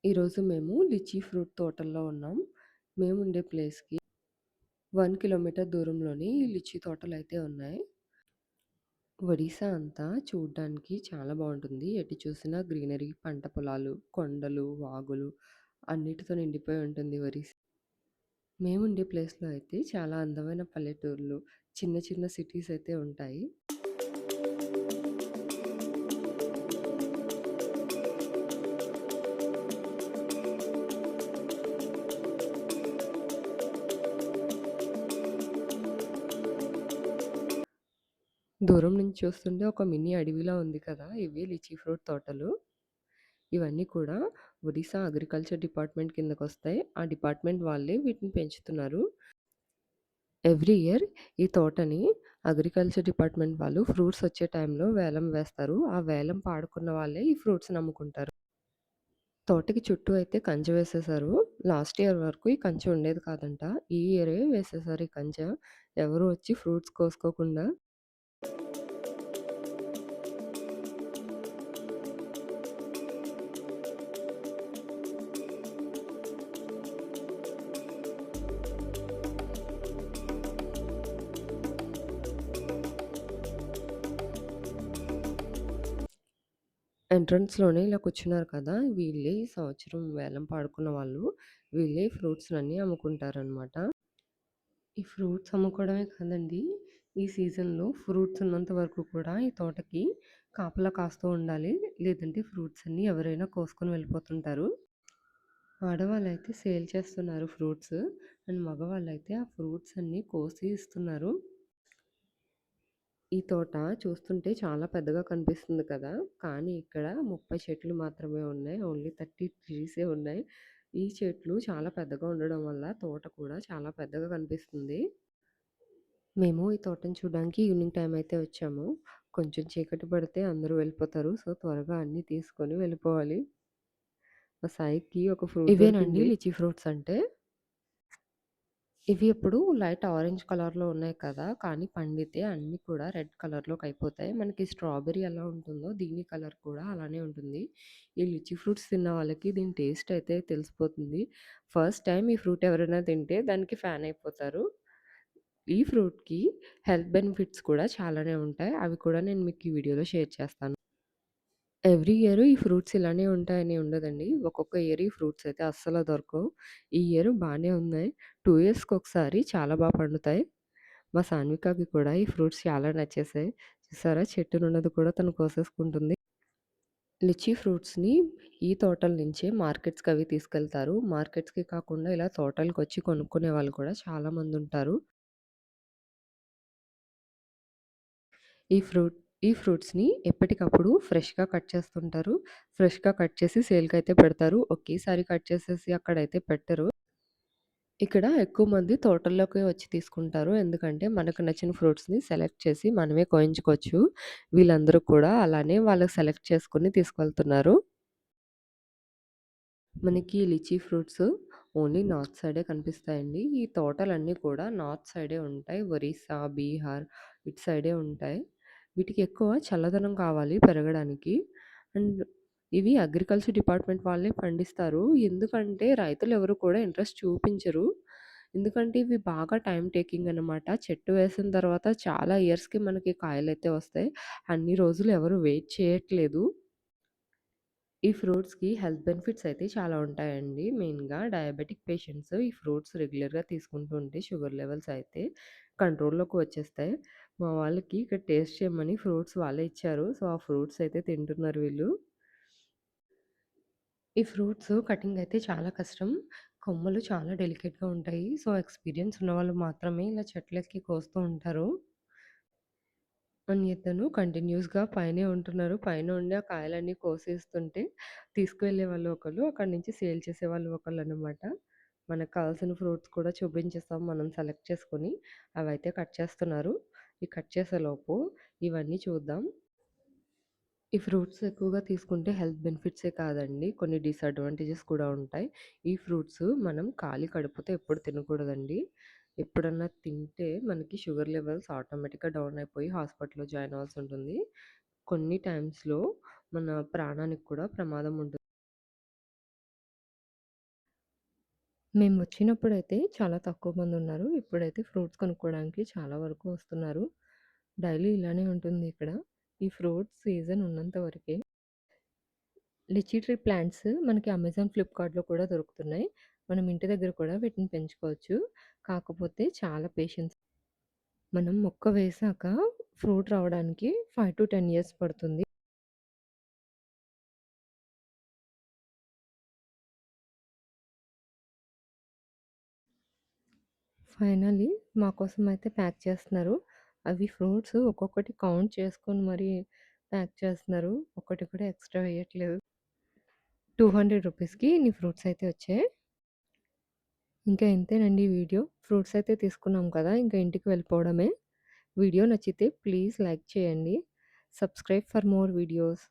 ఈరోజు మేము lychee fruit తోటల్లో ఉన్నాం. మేముండే ప్లేస్‌కి 1 కిలోమీటర్ దూరంలోని ఈ లిచీ తోటలైతే ఉన్నాయి. ఒడిశా అంతా చూడ్డానికి చాలా బావుంటుంది. ఎటు చూసినా గ్రీనరీ, పంట పొలాలు, కొండలు, వాగులు అన్నిటితో నిండిపోయి ఉంటుంది ఒరిస్సా. మేముండే ప్లేస్‌లో అయితే చాలా అందమైన పల్లెటూర్లు, చిన్న చిన్న సిటీస్ అయితే ఉంటాయి. దూరం నుంచి చూస్తుంటే ఒక మినీ అడవిలా ఉంది కదా! ఇవి లిచీ ఫ్రూట్ తోటలు. ఇవన్నీ కూడా ఒడిశా అగ్రికల్చర్ డిపార్ట్‌మెంట్ కిందకొస్తాయి. ఆ డిపార్ట్‌మెంట్ వాళ్ళే వీటిని పెంచుతున్నారు. ఎవ్రీ ఇయర్ ఈ తోటని అగ్రికల్చర్ డిపార్ట్‌మెంట్ వాళ్ళు ఫ్రూట్స్ వచ్చే టైంలో వేలం వేస్తారు. ఆ వేలం పాడుకున్న వాళ్ళే ఈ ఫ్రూట్స్‌ని అమ్ముకుంటారు. తోటకి చుట్టూ అయితే కంచె వేసేశారు. లాస్ట్ ఇయర్ వరకు ఈ కంచె ఉండేది కాదంట. ఈ ఇయరే వేసేశారు ఈ కంచె. ఎవరు వచ్చి ఫ్రూట్స్ కోసుకోకుండా. ఎంట్రన్స్‌లోనే ఇలా కూర్చున్నారు కదా! వీళ్ళే ఈ సంవత్సరం వేలం పాడుకున్న వాళ్ళు. వీళ్ళే ఫ్రూట్స్‌నన్నీ అమ్ముకుంటారనమాట. ఈ ఫ్రూట్స్ అమ్ముకోవడమే కాదండి. ఈ సీజన్‌లో ఫ్రూట్స్ ఉన్నంత వరకు కూడా ఈ తోటకి కాపలా కాస్తూ ఉండాలి. లేదంటే ఫ్రూట్స్ అన్నీ ఎవరైనా కోసుకొని వెళ్ళిపోతుంటారు. ఆడవాళ్ళైతే సేల్ చేస్తున్నారు ఫ్రూట్స్. అండ్ మగవాళ్ళైతే ఆ ఫ్రూట్స్ అన్నీ కోసి ఇస్తున్నారు. ఈ తోట చూస్తుంటే చాలా పెద్దగా కనిపిస్తుంది కదా! కానీ ఇక్కడ 30 చెట్లు మాత్రమే ఉన్నాయి. ఓన్లీ 30 ట్రీసే ఉన్నాయి. ఈ చెట్లు చాలా పెద్దగా ఉండడం వల్ల తోట కూడా చాలా పెద్దగా కనిపిస్తుంది. మేము ఈ తోటని చూడడానికి ఈవినింగ్ టైమ్ అయితే వచ్చాము. కొంచెం చీకటి పడితే అందరూ వెళ్ళిపోతారు. సో, త్వరగా అన్నీ తీసుకొని వెళ్ళిపోవాలి. మా సాయికి ఒక ఫ్రూట్ ఇవేనండి దొరికింది. లిచీ ఫ్రూట్స్ అంటే. ఇవి ఇప్పుడు లైట్ ఆరెంజ్ కలర్‌లో ఉన్నాయి కదా! కానీ పండితే అన్నీ కూడా రెడ్ కలర్‌లోకయిపోతాయి. మనకి స్ట్రాబెర్రీ ఎలా ఉంటుందో దీని కలర్ కూడా అలానే ఉంటుంది. ఈ లిచీ ఫ్రూట్స్ తిన్న వాళ్ళకి దీని టేస్ట్ అయితే తెలిసిపోతుంది. ఫస్ట్ టైమ్ ఈ ఫ్రూట్ ఎవరైనా తింటే దానికి ఫ్యాన్ అయిపోతారు. ఈ ఫ్రూట్‌కి హెల్త్ బెనిఫిట్స్ కూడా చాలానే ఉంటాయి. అవి కూడా నేను మీకు ఈ వీడియోలో షేర్ చేస్తాను. ఎవ్రీ ఇయర్ ఈ ఫ్రూట్స్ ఇలానే ఉంటాయని ఉండదండి. ఒక్కొక్క ఇయర్ ఈ ఫ్రూట్స్ అయితే అస్సలు దొరకవు. ఈ ఇయర్ బానే ఉన్నాయి. 2 ఇయర్స్‌కొకసారి చాలా పండుతాయి. మా సాన్వికకి కూడా ఈ ఫ్రూట్స్ చాలా నచ్చేసాయి. చూసారా చెట్టునున్నది కూడా తను కోసేసుకుంటుంది. లిచీ ఫ్రూట్స్‌ని ఈ తోటల నుంచే మార్కెట్స్‌కవి తీసుకెళ్తారు. మార్కెట్స్‌కి కాకుండా ఇలా తోటలకొచ్చి కొనుక్కునే వాళ్ళు కూడా చాలామందుంటారు. ఈ ఫ్రూట్ ఈ ఫ్రూట్స్‌ని ఎప్పటికప్పుడు ఫ్రెష్‌గా కట్ చేస్తుంటారు. ఫ్రెష్‌గా కట్ చేసి సేల్‌కయితే పెడతారు. ఒకేసారి కట్ చేసేసి అక్కడైతే పెట్టరు. ఇక్కడ ఎక్కువ మంది తోటల్లోకే వచ్చి తీసుకుంటారు. ఎందుకంటే మనకు నచ్చిన ఫ్రూట్స్‌ని సెలెక్ట్ చేసి మనమే కోయించుకోవచ్చు. వీళ్ళందరూ కూడా అలానే వాళ్ళకి సెలెక్ట్ చేసుకొని తీసుకెళ్తున్నారు. మనకి లిచీ ఫ్రూట్స్ ఓన్లీ నార్త్ సైడే కనిపిస్తాయండి. ఈ తోటలన్నీ కూడా నార్త్ సైడే ఉంటాయి. ఒరిస్సా, బీహార్ ఇటు సైడే ఉంటాయి. వీటికి ఎక్కువ చల్లదనం కావాలి పెరగడానికి. అండ్ ఇవి అగ్రికల్చర్ డిపార్ట్‌మెంట్ వాళ్ళే పండిస్తారు. ఎందుకంటే రైతులెవరు కూడా ఇంట్రెస్ట్ చూపించరు. ఎందుకంటే ఇవి బాగా టైమ్ టేకింగ్ అనమాట. చెట్టు వేసిన తర్వాత చాలా ఇయర్స్‌కి మనకి కాయలైతే వస్తాయి. అన్ని రోజులు ఎవరు వెయిట్ చేయట్లేదు. ఈ ఫ్రూట్స్‌కి హెల్త్ బెనిఫిట్స్ అయితే చాలా ఉంటాయండి. మెయిన్‌గా డయాబెటిక్ పేషెంట్స్ ఈ ఫ్రూట్స్ రెగ్యులర్‌గా తీసుకుంటూ ఉంటే షుగర్ లెవెల్స్ అయితే కంట్రోల్‌లోకి వచ్చేస్తాయి. మా వాళ్ళకి ఇక్కడ టేస్ట్ చేయమని ఫ్రూట్స్ వాళ్ళే ఇచ్చారు. సో, ఆ ఫ్రూట్స్ అయితే తింటున్నారు వీళ్ళు. ఈ ఫ్రూట్స్ కటింగ్ అయితే చాలా కష్టం. కొమ్మలు చాలా డెలికేట్‌గా ఉంటాయి. సో, ఎక్స్‌పీరియన్స్ ఉన్నవాళ్ళు మాత్రమే ఇలా చెట్లెక్కి కోస్తూ ఉంటారు. ఇతను కంటిన్యూయస్‌గా పైనే ఉంటున్నారు. పైన ఉండి ఆ కాయలన్నీ కోసేస్తుంటే తీసుకువెళ్ళేవాళ్ళు ఒకళ్ళు. అక్కడి నుంచి సేల్ చేసేవాళ్ళు ఒకళ్ళనమాట. మనకు కావాల్సిన ఫ్రూట్స్ కూడా చూపించేస్తాం మనం సెలెక్ట్ చేసుకొని. అవైతే కట్ చేస్తున్నారు. ఈ కట్ చేసేలోపు ఇవన్నీ చూద్దాం. ఈ ఫ్రూట్స్ ఎక్కువగా తీసుకుంటే హెల్త్ బెనిఫిట్సే కాదండి. కొన్ని డిసడ్వాంటేజెస్ కూడా ఉంటాయి. ఈ ఫ్రూట్స్ మనం ఖాళీ కడుపుతో ఎప్పుడు తినకూడదండి. ఎప్పుడన్నా తింటే మనకి షుగర్ లెవెల్స్ ఆటోమేటిక్‌గా డౌన్ అయిపోయి హాస్పిటల్‌లో జాయిన్ అవ్వాల్సుంటుంది. కొన్ని టైమ్స్‌లో మన ప్రాణానికి కూడా ప్రమాదం ఉంటుంది. మేమొచ్చినప్పుడైతే చాలా తక్కువ మందున్నారు. ఇప్పుడైతే ఫ్రూట్స్ కొనుక్కోవడానికి చాలా వరకు వస్తున్నారు. డైలీ ఇలానే ఉంటుంది ఇక్కడ. ఈ ఫ్రూట్స్ సీజన్ ఉన్నంత వరకే. లిచీ ట్రీ ప్లాంట్స్ మనకి అమెజాన్, ఫ్లిప్‌కార్ట్‌లో కూడా దొరుకుతున్నాయి. మనం ఇంటి దగ్గర కూడా వీటిని పెంచుకోవచ్చు. కాకపోతే చాలా పేషెన్స్. మనం మొక్క వేశాక ఫ్రూట్ రావడానికి 5-10 ఇయర్స్ పడుతుంది. ఫైనల్లీ మా కోసం అయితే ప్యాక్ చేస్తున్నారు. అవి ఫ్రూట్స్ ఒక్కొక్కటి కౌంట్ చేసుకొని మరీ ప్యాక్ చేస్తున్నారు. ఒక్కటి కూడా ఎక్స్‌ట్రా వేయట్లేదు. 200 రూపీస్‌కి ఇన్ని ఫ్రూట్స్ అయితే వచ్చాయి. ఇంకా ఇంతేనండి వీడియో. ఫ్రూట్స్ అయితే తీసుకున్నాం కదా! ఇంకా ఇంటికి వెళ్ళిపోవడమే. వీడియో నచ్చితే ప్లీజ్ లైక్ చేయండి. Subscribe for more videos.